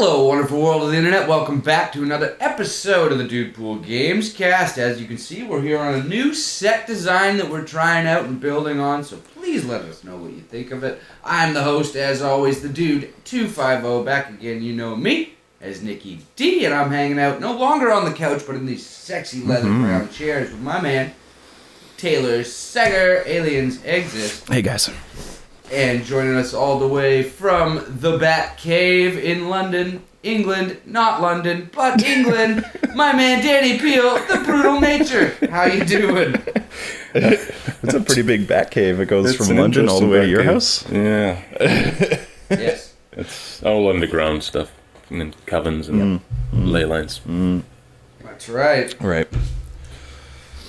Hello, wonderful world of the internet. Welcome back to another episode of the DUDEPOOL Gamescast. As you can see, we're here on a new set design that we're trying out and building on, so please let us know what you think of it. I'm the host, as always, the Dude 250. Back again, you know me as Nikki D, and I'm hanging out no longer on the couch, but in these sexy leather brown chairs with my man, Taylor Sager. Aliens Exist. Hey, guys. And joining us all the way from the Bat Cave in London, England, not London, but England, my man Danny Peel, the Brutal Nature. How you doing? It's a pretty big bat cave. It goes from London all the way to your house. Yeah. Yes. It's all underground stuff. And then covens and ley lines. That's right. Right.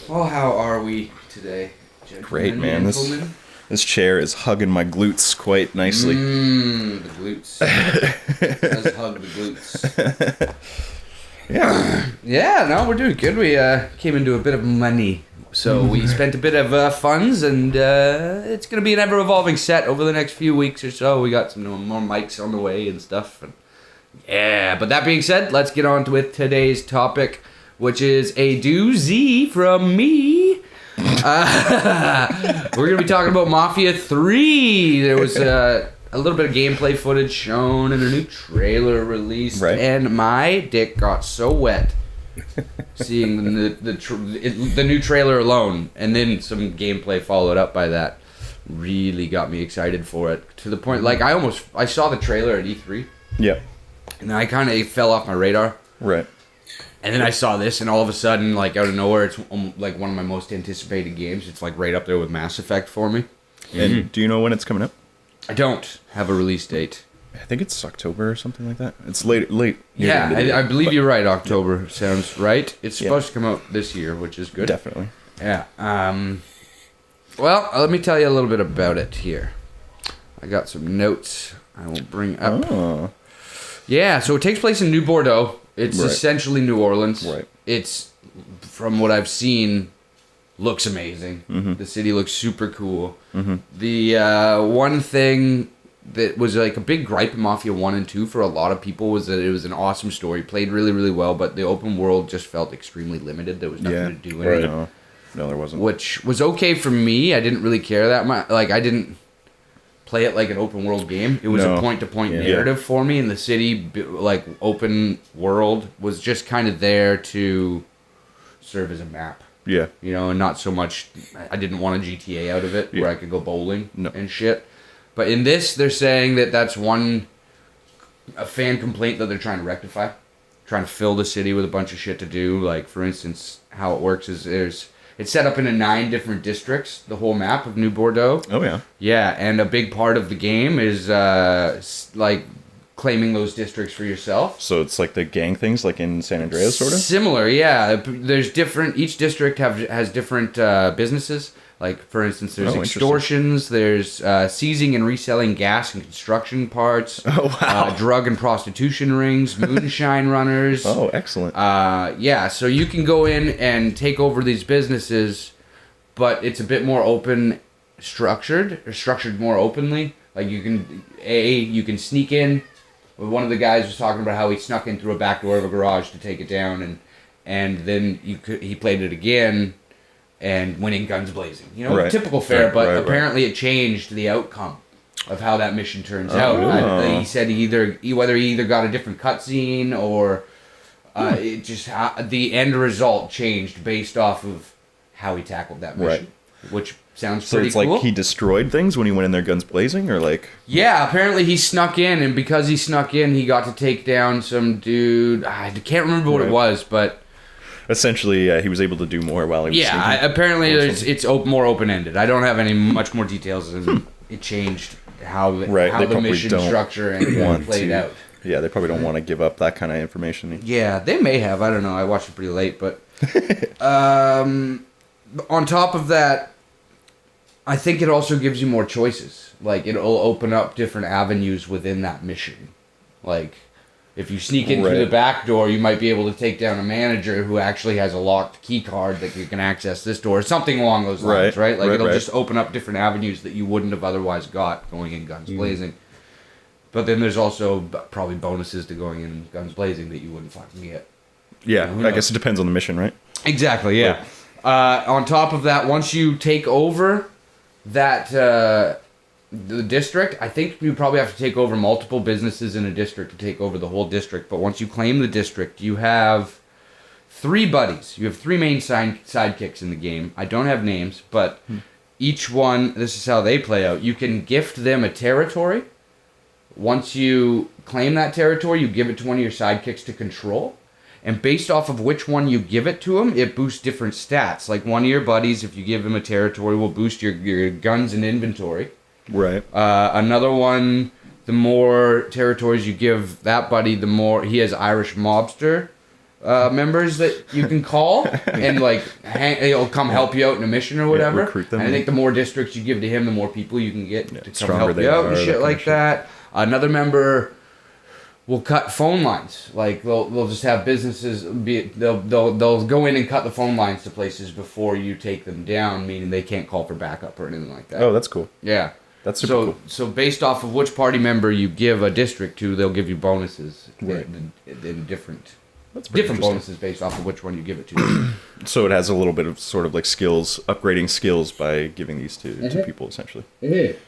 Well, how are we today, gentlemen? Great, man. This chair is hugging my glutes quite nicely. The glutes. Let's hug the glutes. Yeah, no, we're doing good. We came into a bit of money. So we spent a bit of funds, and it's going to be an ever-evolving set over the next few weeks or so. We got some more mics on the way and stuff. And yeah, but that being said, let's get on with today's topic, which is a doozy from me. We're going to be talking about Mafia 3. There was a little bit of gameplay footage shown and a new trailer released, and my dick got so wet seeing the new trailer alone, and then some gameplay followed up by that. Really got me excited for it, to the point, like, I saw the trailer at E3. Yeah. And then I kind of fell off my radar. Right. And then I saw this, and all of a sudden, like, out of nowhere, it's like one of my most anticipated games. It's like right up there with Mass Effect for me. And do you know when it's coming up? I don't have a release date. I think it's October or something like that. It's late. Yeah, I believe you're right. October sounds right. It's supposed to come out this year, which is good. Definitely. Yeah. Well, let me tell you a little bit about it here. I got some notes I will bring up. Oh. Yeah, so it takes place in New Bordeaux. It's essentially New Orleans. Right. It's, from what I've seen, looks amazing. The city looks super cool. The one thing that was like a big gripe in Mafia 1 and 2 for a lot of people was that it was an awesome story. Played really, really well, but the open world just felt extremely limited. There was nothing to do in it. No, there wasn't. Which was okay for me. I didn't really care that much. Like, I didn't play it like an open world game. It was a point-to-point narrative for me, and the city, like, open world was just kind of there to serve as a map. Yeah. You know, and not so much, I didn't want a GTA out of it where I could go bowling and shit. But in this, they're saying that that's a fan complaint that they're trying to rectify. Trying to fill the city with a bunch of shit to do. Like, for instance, how it works is it's set up into 9 different districts, the whole map of New Bordeaux. Oh, yeah. Yeah, and a big part of the game is, like, claiming those districts for yourself. So it's like the gang things, like in San Andreas, sort of? Similar, yeah. There's each district has different businesses. Like, for instance, there's extortions, there's seizing and reselling gas and construction parts. Oh, wow. Drug and prostitution rings, moonshine runners. Oh, excellent. Yeah, so you can go in and take over these businesses, but it's a bit more structured more openly. Like, you can sneak in. One of the guys was talking about how he snuck in through a back door of a garage to take it down, and then he played it again, and went in guns blazing. You know, typical fare, but apparently it changed the outcome of how that mission turns out. He said whether he either got a different cutscene or it just the end result changed based off of how he tackled that mission, which sounds pretty cool. So it's like he destroyed things when he went in there guns blazing, or like? Yeah, apparently he snuck in, and because he snuck in, he got to take down some dude. I can't remember what it was, but essentially he was able to do more while he was sneaking. Apparently it's more open-ended. I don't have any much more details, and it changed how the mission structure and played out. Yeah, they probably don't want to give up that kind of information. Yeah, they may have. I don't know. I watched it pretty late, but on top of that, I think it also gives you more choices. Like, it'll open up different avenues within that mission. Like, if you sneak in through the back door, you might be able to take down a manager who actually has a locked key card that you can access this door. Something along those lines, right? Like, it'll just open up different avenues that you wouldn't have otherwise got going in guns blazing. But then there's also probably bonuses to going in guns blazing that you wouldn't fucking get. Yeah, who I guess it depends on the mission, right? Exactly, yeah. On top of that, once you take over that the district, I think you probably have to take over multiple businesses in a district to take over the whole district. But once you claim the district, you have 3 buddies. You have 3 main sidekicks in the game. I don't have names, but each one, this is how they play out. You can gift them a territory. Once you claim that territory, you give it to one of your sidekicks to control. And based off of which one you give it to him, it boosts different stats. Like one of your buddies, if you give him a territory, will boost your guns and inventory. Right. Another one, the more territories you give that buddy, the more he has Irish mobster members that you can call and like he'll come help you out in a mission or whatever. Recruit them. And I think the more districts you give to him, the more people you can get to come help they you out are, and shit that like that. Another member will cut phone lines. Like they'll just have businesses they'll go in and cut the phone lines to places before you take them down, meaning they can't call for backup or anything like that. Oh, that's cool. Yeah. That's super cool. So based off of which party member you give a district to, they'll give you bonuses Right. in different That's pretty different interesting. bonuses based off of which one you give it to. So it has a little bit of sort of like skills, upgrading skills by giving these to people essentially.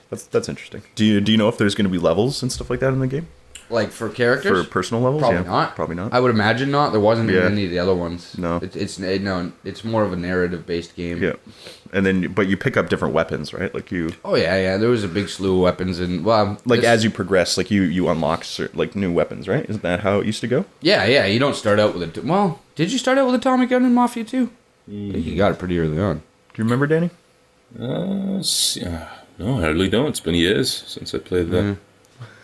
That's interesting. Do you know if there's going to be levels and stuff like that in the game Like for characters? for personal levels? Probably Yeah, not. Probably not. I would imagine not. There wasn't in Yeah. any of the other ones. No. It's more of a narrative based game. Yeah, and then but you pick up different weapons, right? Like you Oh yeah. There was a big slew of weapons and as you progress, like you unlock like new weapons, right? Isn't that how it used to go? Yeah. You don't start out with did you start out with a Tommy gun in Mafia 2? I think you got it pretty early on. Do you remember, Danny? No, I hardly don't. It's been years since I played that.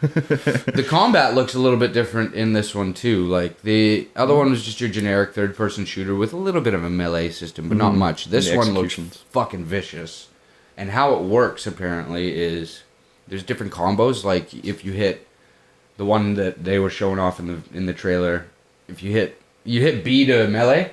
The combat looks a little bit different in this one too. Like the other one was just your generic third-person shooter with a little bit of a melee system, but not much. This And the one looks executions. fucking vicious. And how it works apparently is there's different combos. Like if you hit the one that they were showing off in the trailer, if you hit B to melee,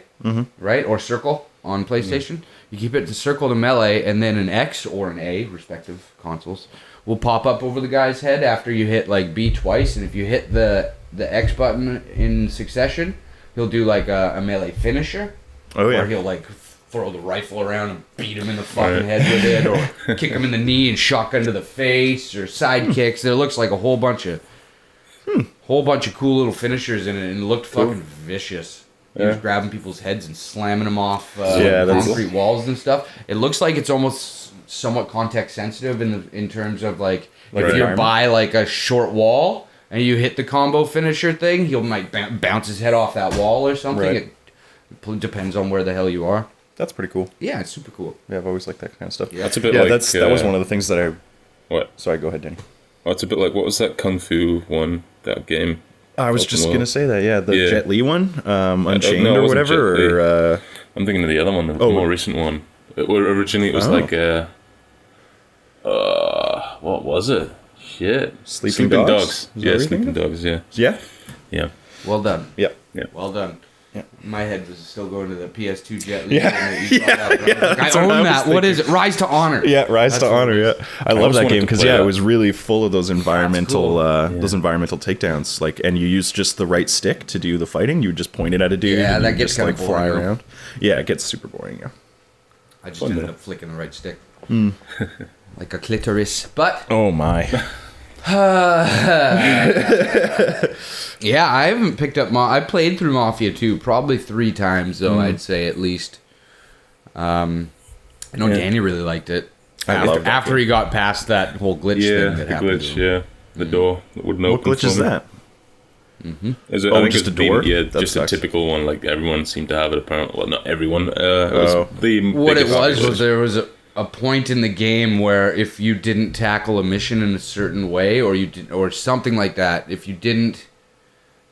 right, or circle on PlayStation, you keep it to circle to melee, and then an X or an A, respective consoles, will pop up over the guy's head after you hit like B twice, and if you hit the X button in succession, he'll do like a melee finisher. Oh yeah. Where he'll like throw the rifle around and beat him in the fucking head with it, or kick him in the knee and shotgun to the face, or side kicks. There looks like a whole bunch of cool little finishers in it, and it looked fucking vicious. He was grabbing people's heads and slamming them off that's concrete walls and stuff. It looks like it's almost somewhat context sensitive in terms of like if you're by like a short wall and you hit the combo finisher thing, he might bounce his head off that wall or something. Right. It depends on where the hell you are. That's pretty cool. Yeah, it's super cool. Yeah, I've always liked that kind of stuff. Yeah. That's a bit Yeah, like... that was one of the things that I... What? Sorry, go ahead, Danny. Oh, it's a bit like, what was that Kung Fu one, that game? I was Open just world. going to say that, yeah. The Yeah. Jet Li one, Unchained no, it or wasn't whatever, Jet Li. or... I'm thinking of the other one, the Oh. more recent one. Originally it was like what was it? Shit. Sleeping Dogs? Is that Yeah, what you're Sleeping thinking Dogs, yeah. Yeah? Yeah. Well done. Yeah. Well done. Yeah. My head was still going to the PS2 Jet Li. Yeah. I that's own what I was that. What is it? Rise to Honor. Yeah, Rise That's to what Honor, it yeah. is. I love always that wanted game to because, play yeah, it that. was really full of those environmental cool. those environmental takedowns. Like, and you use just the right stick to do the fighting. You just point it at a dude Yeah, and that you gets just, kinda like, fly boring, though. around. Yeah, it gets super boring, yeah. I just Fun, ended though. up flicking the right stick. Like a clitoris. But Oh, my. yeah, I haven't picked up I played through Mafia 2 probably 3 times though, I'd say at least. I know Danny really liked it. I love that After he got past that whole glitch Yeah, thing that the happened. glitch, yeah. The door that wouldn't What open glitch for is me. that? Is it, Oh, I think just it's a door? Yeah, That just sucks. a typical one. Like everyone seemed to have it. Apparently, well, not everyone. It was the What it biggest was glitch. there was a point in the game where if you didn't tackle a mission in a certain way, or you did, or something like that, if you didn't,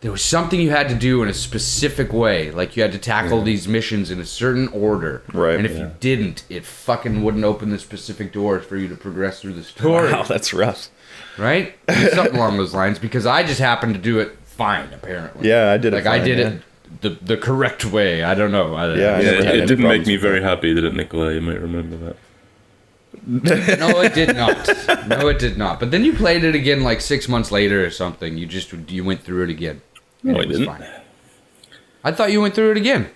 there was something you had to do in a specific way. Like you had to tackle these missions in a certain order, Right. And if you didn't, it fucking wouldn't open the specific doors for you to progress through the story. Wow, that's rough. Right? Something along those lines. Because I just happened to do it fine, apparently. Yeah, I did it Like I fine, did yeah. it the correct way. I don't know. Yeah, I Yeah, never had it any didn't make problems me with very happy, did it, Nicola? You might remember that. No, it did not. No, it did not. But then you played it again like 6 months later or something. You went through it again. No, I it was didn't. fine. I thought you went through it again.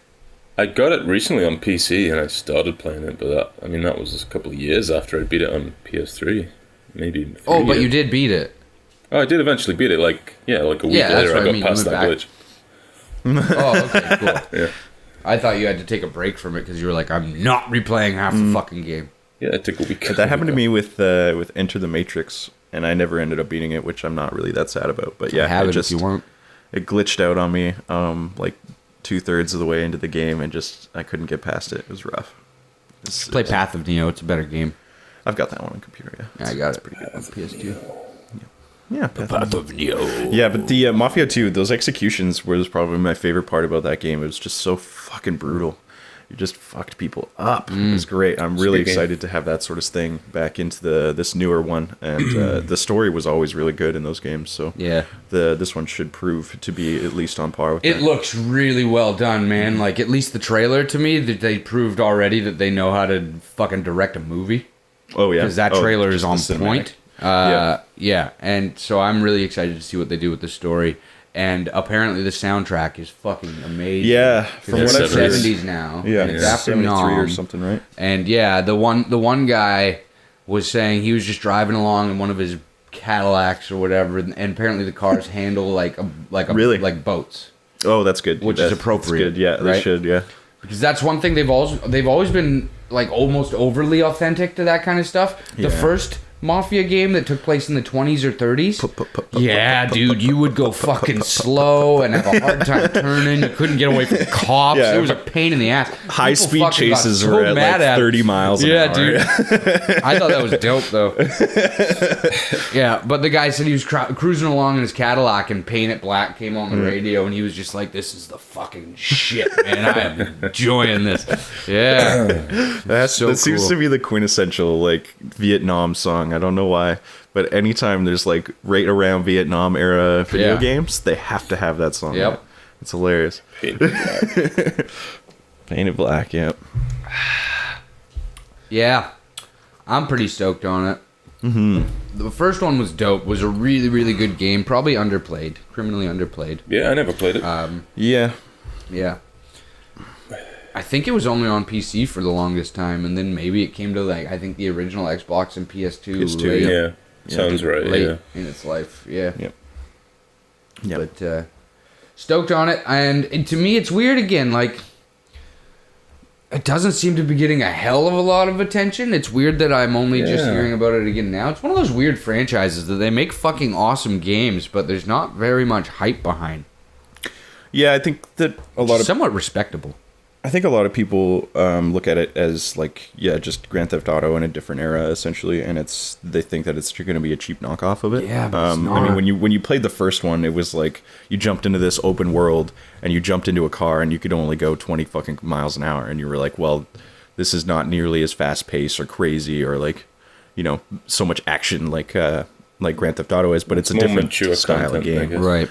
I got it recently on PC and I started playing it, but that was a couple of years after I beat it on PS3. Maybe 3 Oh, but years. you did beat it. Oh, I did eventually beat it, like a week Yeah, that's later what I I mean, got you past that went glitch. Oh, okay, cool. Yeah. I thought you had to take a break from it because you were like, I'm not replaying half the fucking game. Yeah, it took a week. That happened to me with Enter the Matrix, and I never ended up beating it, which I'm not really that sad about. But yeah, Have it it if you weren't. it glitched out on me, like 2/3 of the way into the game, and I couldn't get past it. It was rough. Play Path of Neo. It's a better game. I've got that one on computer. Yeah, Yeah, I got It's it. pretty good. On PS2. Yeah, Path Path of Neo. Yeah, but the Mafia 2, those executions was probably my favorite part about that game. It was just so fucking brutal. You just fucked people up. It was great. I'm really good game. excited to have that sort of thing back into this newer one. And the story was always really good in those games. So Yeah. this one should prove to be at least on par with It that. looks really well done, man. Like, at least the trailer to me, that they proved already that they know how to fucking direct a movie. Oh, yeah. Because that Oh, trailer is just on the cinematic. point. Yeah, and so I'm really excited to see what they do with the story. And apparently the soundtrack is fucking amazing. Yeah, from It's what the I've heard. 70s now. Yeah, and it's yeah. after 73 or Nom. something, right? And yeah, the one guy was saying he was just driving along in one of his Cadillacs or whatever, and apparently the cars handle like Really? like boats. Oh, that's good. Which is That's appropriate, good. Yeah, they right? should. Yeah. Because that's one thing they've always been like almost overly authentic to that kind of stuff. The Yeah. first Mafia game that took place in the 20s or 30s. Yeah, dude, you would go fucking slow and have a hard time turning. You couldn't get away from cops. Yeah. It was a pain in the ass. High People speed fucking got chases so were at mad like it. 30 miles an hour. Yeah, dude. I thought that was dope, though. Yeah, but the guy said he was cruising along in his Cadillac and Paint It Black came on the radio and he was just like, this is the fucking shit, man. I am enjoying this. Yeah. That So seems cool. to be the quintessential like Vietnam song. I don't know why, but anytime there's like right around Vietnam era video Yeah. games, they have to have that song. Yep. It's hilarious. Painted Black. Yep. Yeah, I'm pretty stoked on it. Mm-hmm. The first one was dope. Was a really, really good game. Probably underplayed, criminally underplayed. Yeah, I never played it. Yeah. Yeah, I think it was only on PC for the longest time, and then maybe it came to like I think the original Xbox and PS2. PS2, late, yeah, sounds right. late Yeah. in its life. Yeah. Yep. Yep. But stoked on it, and to me, it's weird again. Like, it doesn't seem to be getting a hell of a lot of attention. It's weird that I'm only just Yeah. hearing about it again now. It's one of those weird franchises that they make fucking awesome games, but there's not very much hype behind. Yeah, I think that a lot of Somewhat respectable. I think a lot of people look at it as like, yeah, just Grand Theft Auto in a different era, essentially, and they think that it's going to be a cheap knockoff of it. Yeah, but it's I mean, not. when you played the first one, it was like you jumped into this open world and you jumped into a car and you could only go 20 fucking miles an hour, and you were like, well, this is not nearly as fast paced or crazy or like, you know, so much action like Grand Theft Auto is, but it's a more different mature style of content, I game. guess. Right.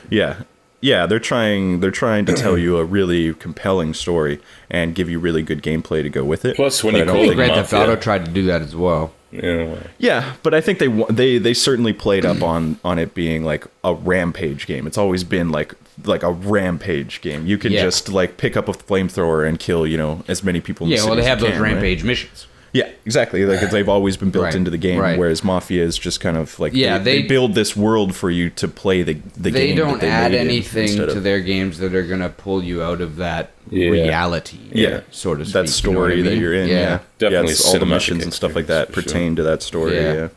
Yeah, they're trying to tell you a really compelling story and give you really good gameplay to go with it. Plus, when But you I don't call I it think Grand Theft Mafia, Auto tried to do that as well. yeah, Yeah, but I think they certainly played up on it being like a rampage game. It's always been like a rampage game. You can Yeah. just like pick up a flamethrower and kill, you know, as many people in the Yeah, city well, they as have you those can, right? rampage missions. Yeah, exactly. Like they've always been built Right, into the game, right. whereas Mafia is just kind of like Yeah, they they- build this world for you to play the game. They don't that add made in anything instead to of- their games that are going to pull you out of that Yeah. reality. Yeah, so to speak. that you know story what I that mean? you're in. Yeah, Definitely it's all the cinematic missions and stuff like that experience, for pertain to that story. Yeah. Yeah.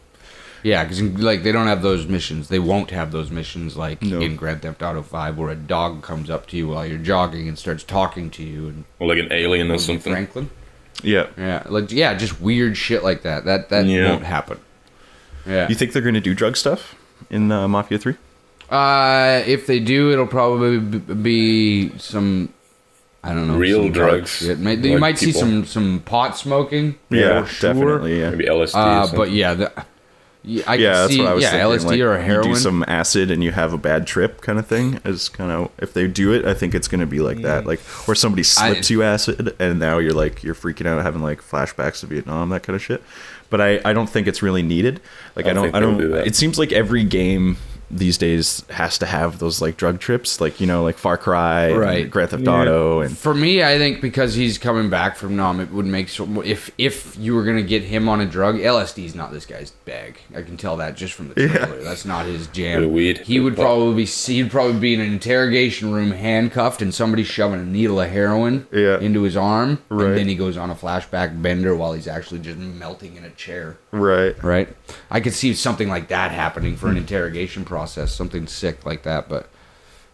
Yeah, because like they don't have those missions. They won't have those missions like No. in Grand Theft Auto 5, where a dog comes up to you while you're jogging and starts talking to you. And or like an alien or something. Franklin. Yeah. Yeah, just weird shit like that. That Yeah. won't happen. Yeah. You think they're going to do drug stuff in Mafia 3? If they do, it'll probably be some. I don't know. Real some drugs. shit. You Like might see people. some pot smoking. Yeah, for sure. definitely. Yeah. Maybe LSD. or something. But yeah, I can Yeah, that's see. what I was Yeah, thinking. LSD like, or heroin. You do some acid and you have a bad trip kind of thing. Is kind of if they do it, I think it's going to be like that. Like, or somebody slips you acid and now you're freaking out, having like flashbacks to Vietnam, that kind of shit. but I don't think it's really needed. Like I don't do that. it seems like every game these days has to have those like drug trips, like, you know, like Far Cry, Right. and Grand Theft Auto, and For me, I think because he's coming back from Nam, it would make if you were gonna get him on a drug, LSD's not this guy's bag. I can tell that just from the trailer. That's not his jam. Bit of weed. He'd probably be in an interrogation room, handcuffed, and somebody shoving a needle of heroin into his arm, Right. and then he goes on a flashback bender while he's actually just melting in a chair. right. Right? I could see something like that happening for an interrogation process, something sick like that, but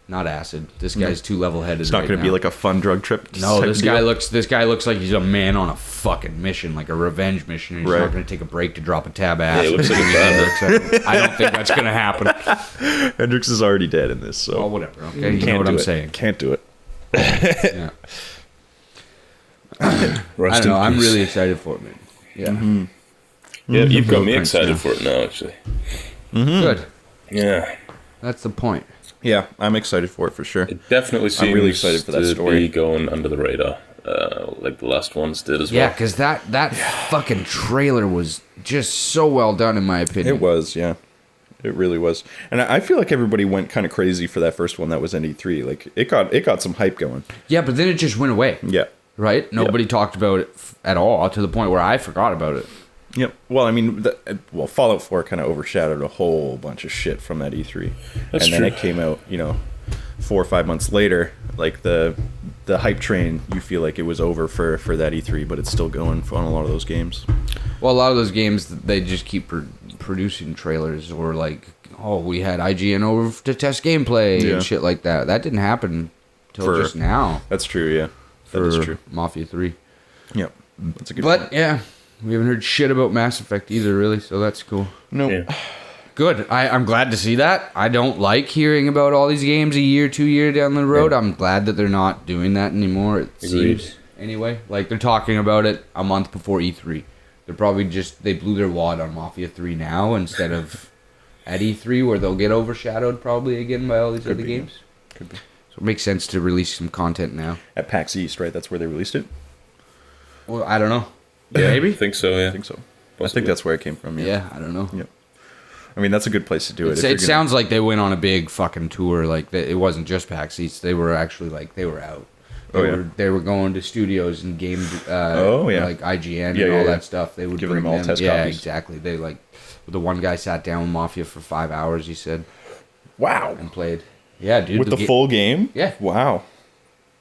not acid. This guy's too level-headed. It's not right going to be now. like a fun drug trip. No, type this deal. guy looks like he's a man on a fucking mission, like a revenge mission. And he's Right. not going to take a break to drop a tab of acid. he looks like a I don't think that's going to happen. Hendrix is already dead in this, so Oh, whatever. Okay, you can't know what do I'm it. saying. Can't do it. Yeah. I Rest don't know. in I'm peace. really excited for it, man. Yeah. Yeah, you've got me Blueprints excited now. for it now, actually. Good. Yeah. That's the point. Yeah, I'm excited for it for sure. It definitely seems really excited for that to story. be going under the radar, like the last ones did as Yeah, well. because that fucking trailer was just so well done, in my opinion. It was, yeah. It really was. And I feel like everybody went kind of crazy for that first one that was NE3. Like it got some hype going. Yeah, but then it just went away. Yeah. Right? Nobody talked about it at all, to the point where I forgot about it. Yep. Well, I mean, Fallout 4 kind of overshadowed a whole bunch of shit from that E3. That's and then true. it came out, 4 or 5 months later. Like the hype train, you feel like it was over for that E3, but it's still going on a lot of those games. Well, a lot of those games, they just keep producing trailers, or like, oh, we had IGN over to test gameplay Yeah. and shit like that. That didn't happen till just now That's true, yeah. That for is true. Mafia 3. Yep. That's a good But, yeah, we haven't heard shit about Mass Effect either, really, so that's cool. No. Yeah. Good. I'm glad to see that. I don't like hearing about all these games a year, 2 year down the road. Yeah. I'm glad that they're not doing that anymore. It Agreed. seems, anyway. Like, they're talking about it a month before E3. They're probably they blew their wad on Mafia 3 now instead of at E3, where they'll get overshadowed probably again by all these other be. games. Could be. So it makes sense to release some content now. At PAX East, right? That's where they released it? Well, I don't know. Maybe? I think so, yeah. I think so. I Possibly. think that's where it came from, yeah. Yeah, I don't know. Yeah. I mean, that's a good place to do it. It's, if you're it sounds like they went on a big fucking tour. Like it wasn't just PAX East. They were actually they were out. They were going to studios and like IGN and all that stuff. They would Giving bring them all test Yeah, copies. exactly. They the one guy sat down with Mafia for 5 hours. He said, Wow. and played. Yeah, dude. With the full game? Yeah. Wow.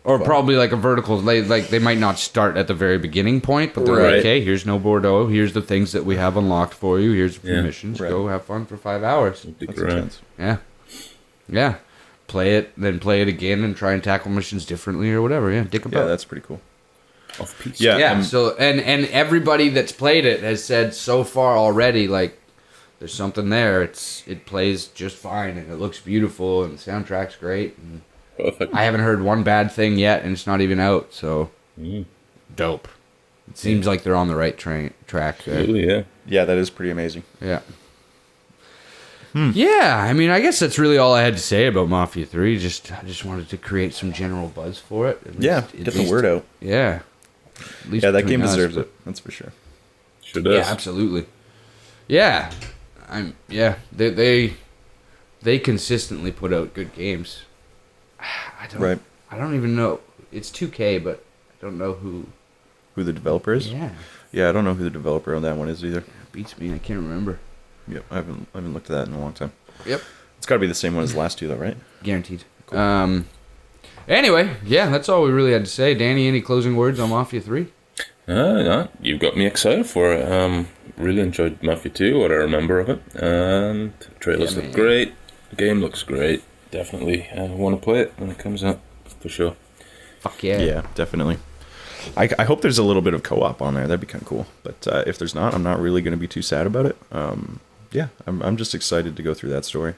Or probably like a vertical. They might not start at the very beginning point, but they're Right. like, hey, here's no Bordeaux. Here's the things that we have unlocked for you. Here's the missions. Right. Go have fun for 5 hours. Big That's right. intense. Yeah. Yeah. Play it, then play it again and try and tackle missions differently or whatever. Yeah, dick about. Yeah, that's pretty cool. Off piece. Yeah. Yeah, so and everybody that's played it has said so far already, like, there's something there. It plays just fine and it looks beautiful and the soundtrack's great. And Perfect. I haven't heard one bad thing yet, and it's not even out. So dope. It seems like they're on the right track there. Absolutely, yeah. Yeah, that is pretty amazing. Yeah. Yeah, I mean, I guess that's really all I had to say about Mafia 3. I just wanted to create some general buzz for it. Yeah, get the word out. Yeah. At least Yeah, that between game us, deserves but- it. That's for sure. Sure does. Yeah, absolutely. Yeah, they consistently put out good games. Right. I don't even know. It's 2K, but I don't know who. Who the developer is? Yeah, Yeah, I don't know who the developer on that one is either. beats me. I can't remember. Yep, I haven't looked at that in a long time. Yep, It's got to be the same one as the last two, though, right? guaranteed. Anyway, yeah, that's all we really had to say. Danny, any closing words on Mafia 3? No, you've got me excited for it. Really enjoyed Mafia 2, what I remember of it. And trailers look great. The game looks great. Definitely want to play it when it comes out, for sure. Fuck yeah. Yeah, definitely. I hope there's a little bit of co-op on there. That'd be kind of cool. But if there's not, I'm not really going to be too sad about it. Yeah, I'm just excited to go through that story.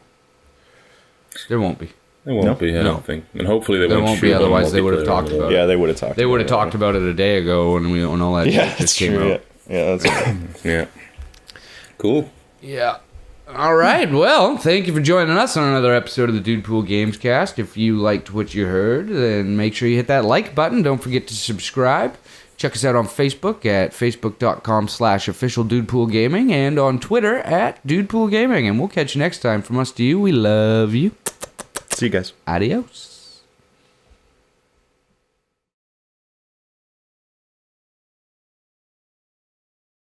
There won't be. There won't be, I No. don't think. And hopefully There won't be, shoot on otherwise they would have multiplayer talked or about Yeah, they would have talked. They would have about talked about it a day ago when all that it. Yeah, shit that's just came true. out. Yeah, that's Yeah. Cool. Yeah. All right. Well, thank you for joining us on another episode of the DUDEPOOL Gamescast. If you liked what you heard, then make sure you hit that like button. Don't forget to subscribe. Check us out on Facebook at facebook.com/officialdudpoolgaming and on Twitter at dudepoolgaming. And we'll catch you next time. From us to you, we love you. See you guys. Adios.